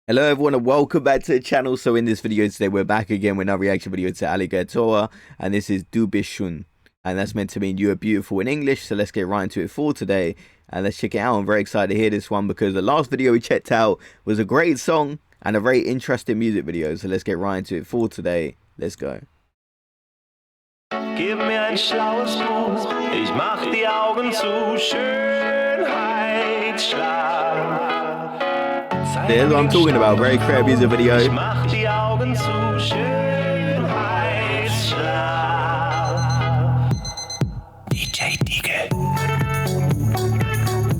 Hello everyone and welcome back to the channel. So in this video today we're back again with another reaction video to Alligatoah, and this is Du bist schön, and that's meant to mean you are beautiful in English. So let's get right into it for today and let's check it out. I'm very excited to hear this one because the last video we checked out was a great song and a very interesting music video. So let's get right into it for today. Let's go. Gib mir ein schlaues Buch, ich mach die Augen zu, Schönheitsschlag. There's what I'm talking about, very creative music video. Ich mach die Augen zu, Schönheitsschlag. DJ Diegel.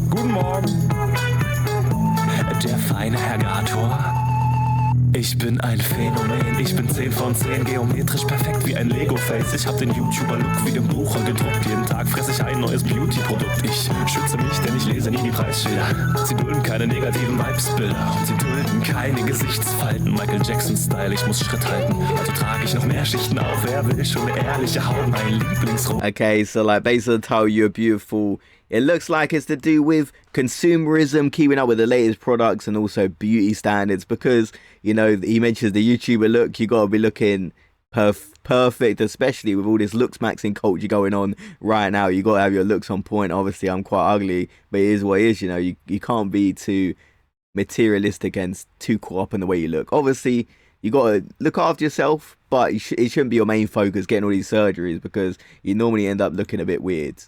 Guten Morgen, der feine Alligatoah. Ich bin ein Phänomen, ich bin 10 von 10, geometrisch perfekt wie ein Lego-Face. Ich hab den YouTuber-Look wie im Bucher gedruckt. Jeden Tag fress ich ein neues Beauty-Produkt. Ich schütze mich, denn ich lese nie die Preisschilder. Sie dulden keine negativen Vibes-Bilder und sie dulden keine Gesichtsfalten. Michael Jackson-Style, ich muss Schritt halten. Also trage ich noch mehr Schichten auf. Wer will schon eine ehrliche Haut? Mein Lieblingsrot. Okay, so like based on the title, you're beautiful. It looks like it's to do with consumerism, keeping up with the latest products and also beauty standards, because, you know, he mentions the YouTuber look. You got to be looking perfect, especially with all this looks maxing culture going on right now. You got to have your looks on point. Obviously, I'm quite ugly, but it is what it is. You know, you can't be too materialistic and too caught up in the way you look. Obviously, you got to look after yourself, but it shouldn't be your main focus, getting all these surgeries, because you normally end up looking a bit weird.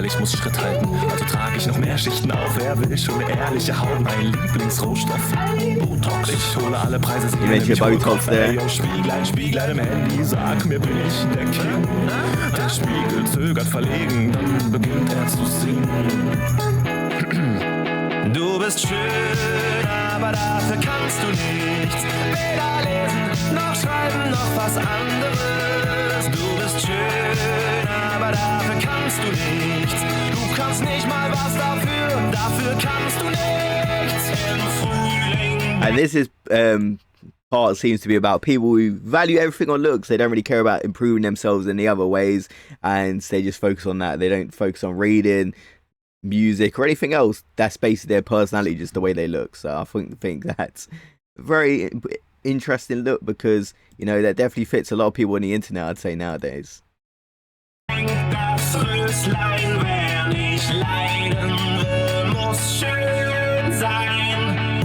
Ich muss Schritt halten, also trage ich noch mehr Schichten auf. Wer will schon eine ehrliche Haut? Mein Lieblingsrohstoff, Botox. Ich hole alle Preise, sie nennen mich Botox, Ey, Spieglein im Handy, sag mir, bin ich der King? Der Spiegel zögert verlegen, dann beginnt er zu singen. Du bist schön, aber dafür kannst du nichts. Weder lesen, noch schreiben, noch was anderes. Du bist schön, aber dafür kannst du nichts. Du kannst nicht mal was dafür kannst du nichts. Im Frühling. And this is part seems to be about people who value everything on looks. They don't really care about improving themselves in the other ways, and they just focus on that. They don't focus on reading, music, or anything else. That's basically their personality, just the way they look. So I think that's a very interesting look, because, you know, that definitely fits a lot of people on the internet, I'd say, nowadays. Das Röslein, wer nicht leiden will, muss schön sein.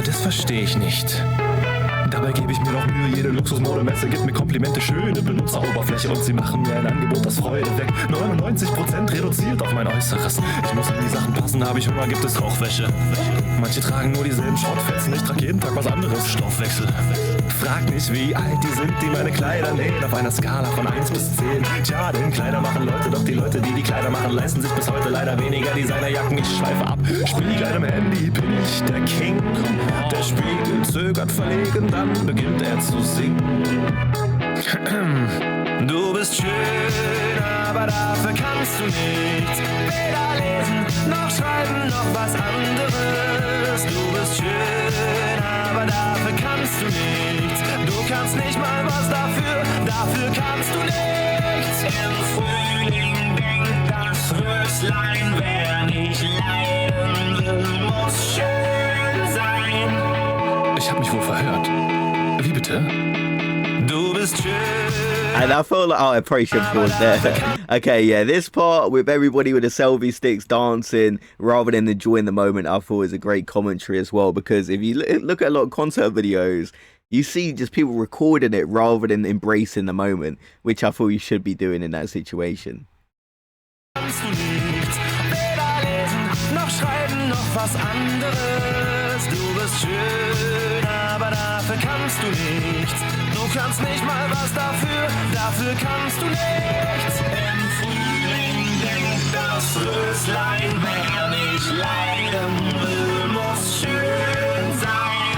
Das verstehe ich nicht. Dabei gebe ich mir noch Mühe, jede Luxusmodemesse gibt mir Komplimente, schöne Benutzeroberfläche und sie machen mir ein Angebot, das Freude weg. 99% reduziert auf mein Äußeres. Ich muss in die Sachen passen, habe ich Hunger, gibt es Rauchwäsche. Manche tragen nur dieselben Schrottfetzen, ich trage jeden Tag was anderes. Stoffwechsel. Frag nicht, wie alt die sind, die meine Kleider nähen, auf einer Skala von 1 bis 10. Tja, denn Kleider machen Leute, doch die Leute, die Kleider machen, leisten sich bis heute leider weniger Designerjacken. Ich schweife ab, Spieglein im Handy, bin ich der King. Der Spiegel zögert verlegen, dann beginnt er zu singen. Du bist schön, aber dafür kannst du nichts. Weder lesen, noch schreiben, noch was anderes. Du bist schön, aber dafür kannst du nichts. Du kannst nicht mal was dafür kannst du nichts. Im Frühling denkt das Röslein, wer nicht leiden will, muss schön sein. Ich hab mich wohl verhört. Wie bitte? Du bist schön. And I feel like, I probably should pause there. Okay, yeah, this part with everybody with the selfie sticks dancing rather than enjoying the moment, I thought is a great commentary as well, because if you look at a lot of concert videos, you see just people recording it rather than embracing the moment, which I thought you should be doing in that situation. Kannst du nichts, weder lesen, noch schreiben, noch was anderes. Du bist schön, aber dafür kannst du nichts. Du kannst nicht mal was dafür kannst du nichts. Im Frühling denkt das Röslein, wer nicht leiden will, muss schön sein.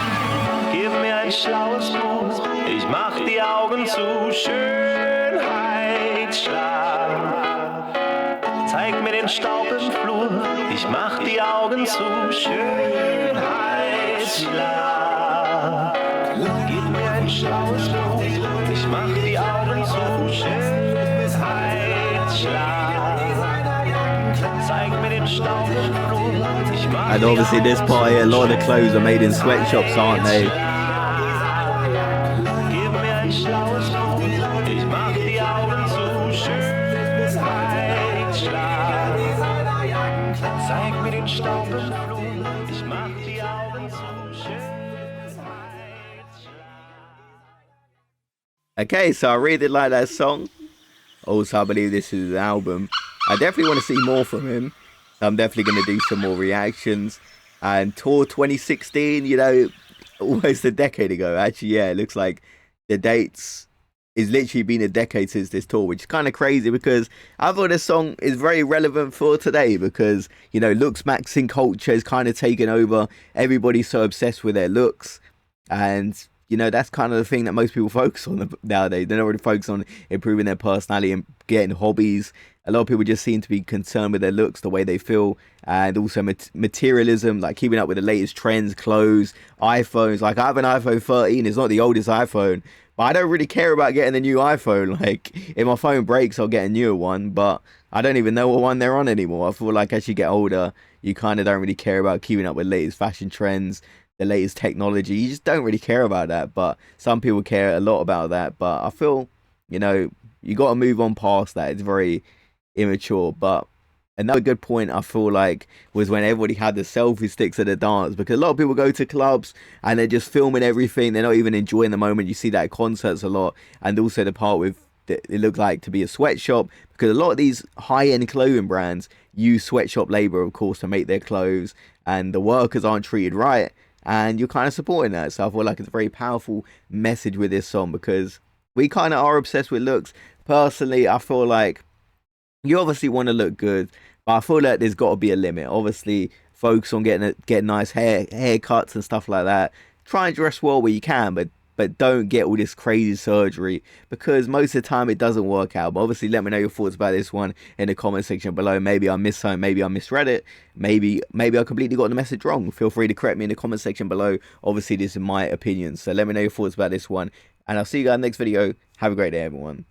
Gib mir ein schlaues Buch, ich mach die Augen zu, Schönheitsschlag. Zeig mir den Staub im Flur, ich mach die Augen zu, Schönheitsschlag. Gib mir ein schlaues Buch, ich mach die Augen zu, Schönheitsschlag. Zeig And obviously this part here, a lot of the clothes are made in sweatshops, aren't they? Gib mir ein schlaues Wort, ich mach die Augen zu, Schönheitsschlag. Zeig mir den Staub im Flur, ich mach die Augen zu, Schönheitsschlag. Okay, so I really like that song. Also, I believe this is his album. I definitely want to see more from him. I'm definitely going to do some more reactions. And Tour 2016, you know, almost a decade ago. Actually, yeah, it looks like the dates is literally been a decade since this tour, which is kind of crazy because I thought this song is very relevant for today because, you know, looks maxing culture is kind of taken over. Everybody's so obsessed with their looks. And, you know, that's kind of the thing that most people focus on nowadays. They're not really focused on improving their personality and getting hobbies. A lot of people just seem to be concerned with their looks, the way they feel, and also materialism, like keeping up with the latest trends, clothes, iPhones. Like I have an iPhone 13, it's not the oldest iPhone, but I don't really care about getting a new iPhone. Like if my phone breaks, I'll get a newer one, but I don't even know what one they're on anymore. I feel like as you get older, you kind of don't really care about keeping up with latest fashion trends, the latest technology. You just don't really care about that, but some people care a lot about that. But I feel, you know, you got to move on past that. It's very immature. But another good point I feel like was when everybody had the selfie sticks at the dance, because a lot of people go to clubs and they're just filming everything. They're not even enjoying the moment. You see that at concerts a lot. And also the part with it looked like to be a sweatshop, because a lot of these high-end clothing brands use sweatshop labor, of course, to make their clothes, and the workers aren't treated right, and you're kind of supporting that. So I feel like it's a very powerful message with this song, because we kind of are obsessed with looks. Personally, I feel like you obviously want to look good, but I feel like there's got to be a limit. Obviously, focus on getting nice haircuts and stuff like that. Try and dress well where you can, but don't get all this crazy surgery, because most of the time it doesn't work out. But obviously, let me know your thoughts about this one in the comment section below. Maybe I missed something, maybe I misread it, maybe I completely got the message wrong. Feel free to correct me in the comment section below. Obviously, this is my opinion, so let me know your thoughts about this one, and I'll see you guys in the next video. Have a great day, everyone.